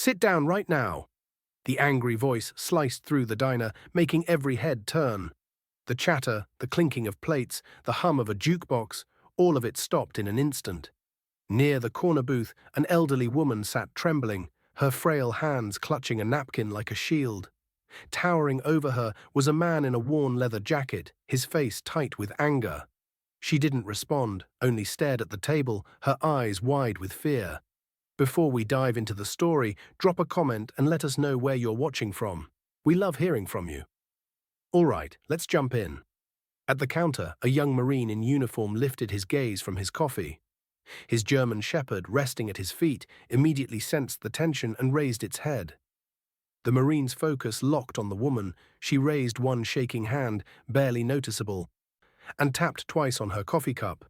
Sit down right now. The angry voice sliced through the diner, making every head turn. The chatter, the clinking of plates, the hum of a jukebox, all of it stopped in an instant. Near the corner booth, an elderly woman sat trembling, her frail hands clutching a napkin like a shield. Towering over her was a man in a worn leather jacket, his face tight with anger. She didn't respond, only stared at the table, her eyes wide with fear. Before we dive into the story, drop a comment and let us know where you're watching from. We love hearing from you. All right, let's jump in. At the counter, a young Marine in uniform lifted his gaze from his coffee. His German Shepherd, resting at his feet, immediately sensed the tension and raised its head. The Marine's focus locked on the woman. She raised one shaking hand, barely noticeable, and tapped twice on her coffee cup.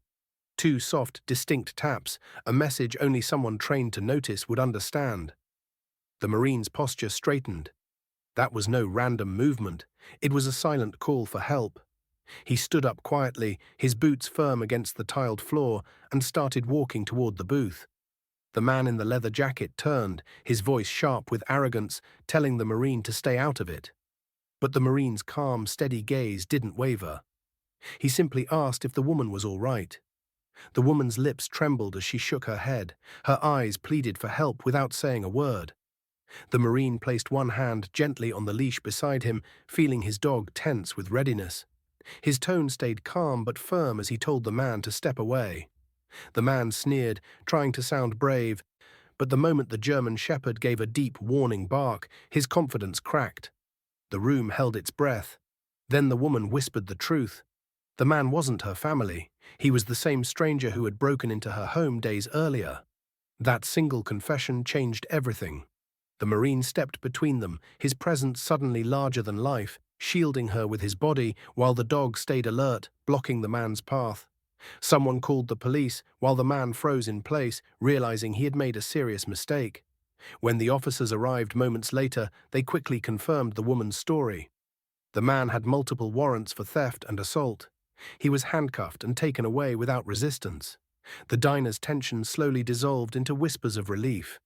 Two soft, distinct taps, a message only someone trained to notice would understand. The Marine's posture straightened. That was no random movement. It was a silent call for help. He stood up quietly, his boots firm against the tiled floor, and started walking toward the booth. The man in the leather jacket turned, his voice sharp with arrogance, telling the Marine to stay out of it. But the Marine's calm, steady gaze didn't waver. He simply asked if the woman was all right. The woman's lips trembled as she shook her head. Her eyes pleaded for help without saying a word. The Marine placed one hand gently on the leash beside him, feeling his dog tense with readiness. His tone stayed calm but firm as he told the man to step away. The man sneered, trying to sound brave, but the moment the German Shepherd gave a deep, warning bark, his confidence cracked. The room held its breath. Then the woman whispered the truth. The man wasn't her family. He was the same stranger who had broken into her home days earlier. That single confession changed everything. The Marine stepped between them, his presence suddenly larger than life, shielding her with his body while the dog stayed alert, blocking the man's path. Someone called the police while the man froze in place, realizing he had made a serious mistake. When the officers arrived moments later, they quickly confirmed the woman's story. The man had multiple warrants for theft and assault. He was handcuffed and taken away without resistance. The diner's tension slowly dissolved into whispers of relief.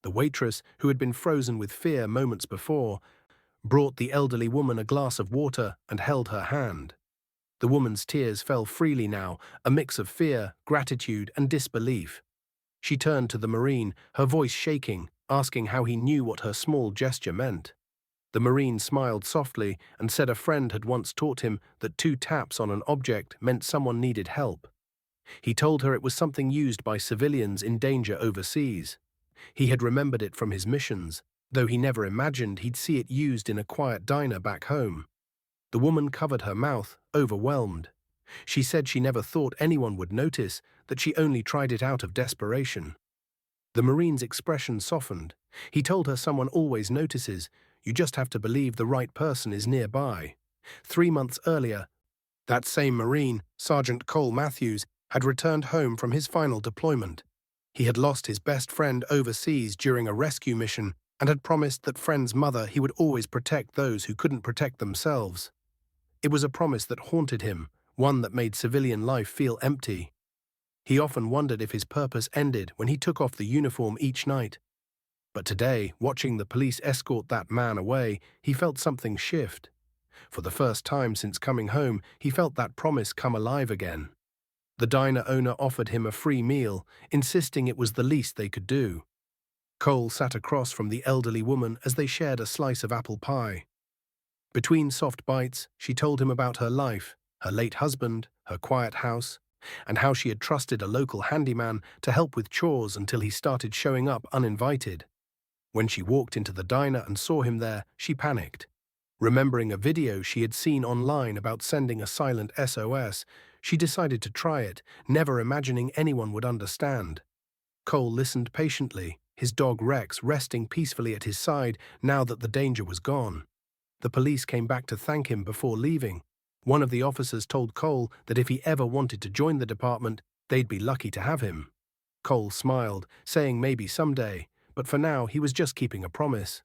The waitress, who had been frozen with fear moments before, brought the elderly woman a glass of water and held her hand. The woman's tears fell freely now, a mix of fear, gratitude, and disbelief. She turned to the Marine, her voice shaking, asking how he knew what her small gesture meant. The Marine smiled softly and said a friend had once taught him that 2 taps on an object meant someone needed help. He told her it was something used by civilians in danger overseas. He had remembered it from his missions, though he never imagined he'd see it used in a quiet diner back home. The woman covered her mouth, overwhelmed. She said she never thought anyone would notice, that she only tried it out of desperation. The Marine's expression softened. He told her someone always notices, you just have to believe the right person is nearby. 3 months earlier, that same Marine, Sergeant Cole Matthews, had returned home from his final deployment. He had lost his best friend overseas during a rescue mission and had promised that friend's mother he would always protect those who couldn't protect themselves. It was a promise that haunted him, one that made civilian life feel empty. He often wondered if his purpose ended when he took off the uniform each night. But today, watching the police escort that man away, he felt something shift. For the first time since coming home, he felt that promise come alive again. The diner owner offered him a free meal, insisting it was the least they could do. Cole sat across from the elderly woman as they shared a slice of apple pie. Between soft bites, she told him about her life, her late husband, her quiet house, and how she had trusted a local handyman to help with chores until he started showing up uninvited. When she walked into the diner and saw him there, she panicked. Remembering a video she had seen online about sending a silent SOS, she decided to try it, never imagining anyone would understand. Cole listened patiently, his dog Rex resting peacefully at his side now that the danger was gone. The police came back to thank him before leaving. One of the officers told Cole that if he ever wanted to join the department, they'd be lucky to have him. Cole smiled, saying maybe someday, but for now he was just keeping a promise.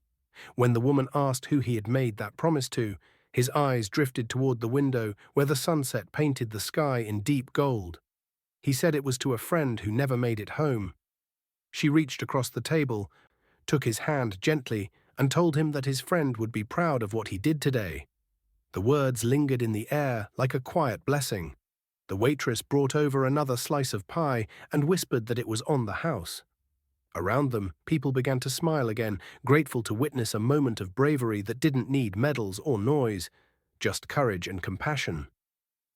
When the woman asked who he had made that promise to, his eyes drifted toward the window where the sunset painted the sky in deep gold. He said it was to a friend who never made it home. She reached across the table, took his hand gently, and told him that his friend would be proud of what he did today. The words lingered in the air like a quiet blessing. The waitress brought over another slice of pie and whispered that it was on the house. Around them, people began to smile again, grateful to witness a moment of bravery that didn't need medals or noise, just courage and compassion.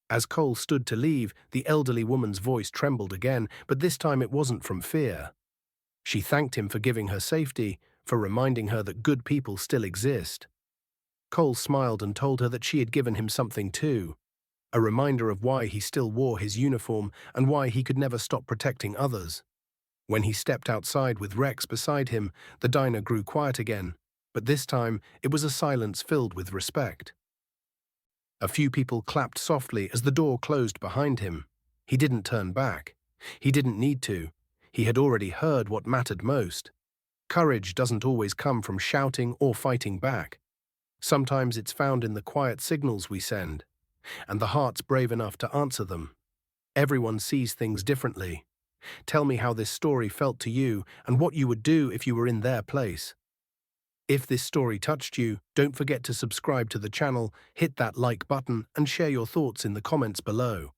As Cole stood to leave, the elderly woman's voice trembled again, but this time it wasn't from fear. She thanked him for giving her safety, for reminding her that good people still exist. Cole smiled and told her that she had given him something too, a reminder of why he still wore his uniform and why he could never stop protecting others. When he stepped outside with Rex beside him, the diner grew quiet again, but this time it was a silence filled with respect. A few people clapped softly as the door closed behind him. He didn't turn back. He didn't need to. He had already heard what mattered most. Courage doesn't always come from shouting or fighting back. Sometimes it's found in the quiet signals we send, and the heart's brave enough to answer them. Everyone sees things differently. Tell me how this story felt to you and what you would do if you were in their place. If this story touched you, don't forget to subscribe to the channel, hit that like button, and share your thoughts in the comments below.